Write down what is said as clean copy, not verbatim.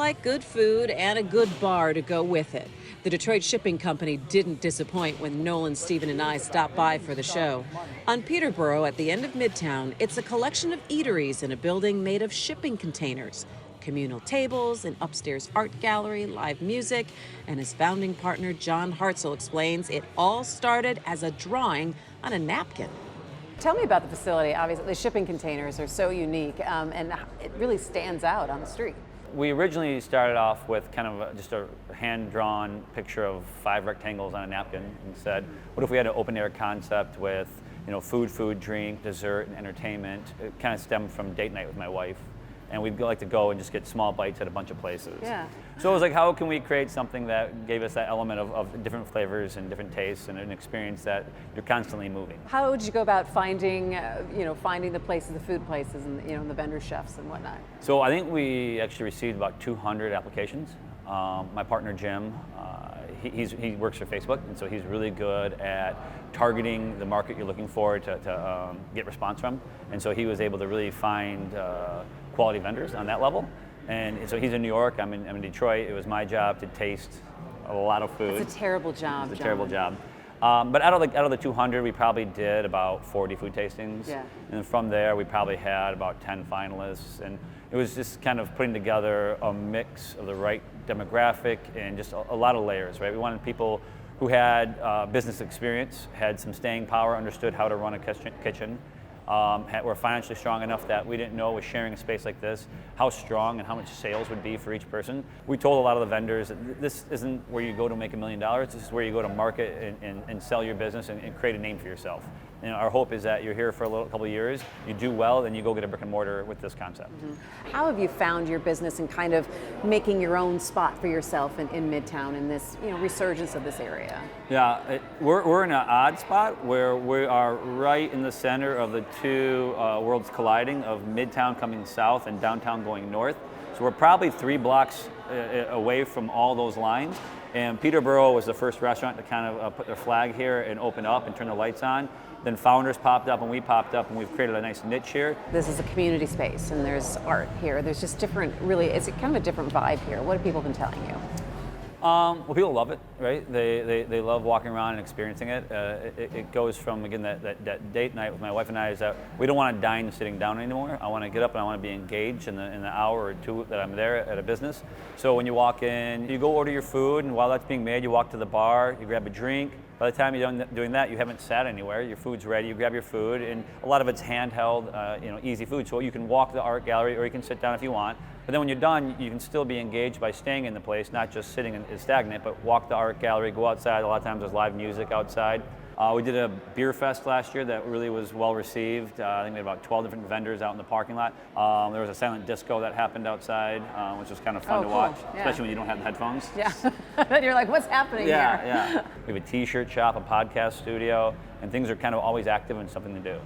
like good food and a good bar to go with it. The Detroit Shipping Company didn't disappoint when Nolan, Steven, and I stopped by for the show. On Peterborough, at the end of Midtown, it's a collection of eateries in a building made of shipping containers. Communal tables, an upstairs art gallery, live music, and his founding partner, John Hartzell, explains it all started as a drawing on a napkin. Tell me about the facility. Obviously, the shipping containers are so unique, and it really stands out on the street. We originally started off with kind of just a hand-drawn picture of 5 rectangles on a napkin and said, what if we had an open-air concept with, food, drink, dessert, and entertainment? It kind of stemmed from date night with my wife. And we'd like to go and just get small bites at a bunch of places. Yeah. So it was like, how can we create something that gave us that element of different flavors and different tastes and an experience that you're constantly moving? How would you go about finding the places, the food places, and the vendor chefs and whatnot? So I think we actually received about 200 applications. My partner Jim, he works for Facebook, and so he's really good at targeting the market you're looking for to get response from. And so he was able to really find quality vendors on that level. And so he's in New York, I'm in Detroit. It was my job to taste a lot of food. It's a terrible job, It's a terrible job. But out of the 200, we probably did about 40 food tastings. Yeah. And from there, we probably had about 10 finalists. And it was just kind of putting together a mix of the right demographic and just a lot of layers, right? We wanted people who had business experience, had some staying power, understood how to run a kitchen, were financially strong enough that we didn't know with sharing a space like this how strong and how much sales would be for each person. We told a lot of the vendors that this isn't where you go to make $1 million, this is where you go to market and sell your business and create a name for yourself. And our hope is that you're here for a couple of years, you do well, then you go get a brick and mortar with this concept. Mm-hmm. How have you found your business and kind of making your own spot for yourself in Midtown in this resurgence of this area? Yeah, we're in an odd spot where we are right in the center of the two worlds colliding of Midtown coming south and downtown going north. So we're probably 3 blocks away from all those lines. And Peterborough was the first restaurant to kind of put their flag here and open up and turn the lights on. Then Founders popped up and we popped up and we've created a nice niche here. This is a community space and there's art here. There's just different, really, it's kind of a different vibe here. What have people been telling you? Well, people love it, right? They love walking around and experiencing it. It goes from, again, that date night with my wife and I is that we don't want to dine sitting down anymore. I want to get up and I want to be engaged in the hour or two that I'm there at a business. So when you walk in, you go order your food, and while that's being made, you walk to the bar, you grab a drink. By the time you're done doing that, you haven't sat anywhere. Your food's ready. You grab your food, and a lot of it's handheld, easy food. So you can walk to the art gallery, or you can sit down if you want. But then when you're done, you can still be engaged by staying in the place, not just sitting and stagnant, but walk the art gallery, go outside. A lot of times there's live music outside. We did a beer fest last year that really was well received. I think we had about 12 different vendors out in the parking lot. There was a silent disco that happened outside, which was kind of fun to watch, especially when you don't have the headphones. Yeah, and you're like, what's happening here? Yeah. We have a t-shirt shop, a podcast studio, and things are kind of always active and something to do.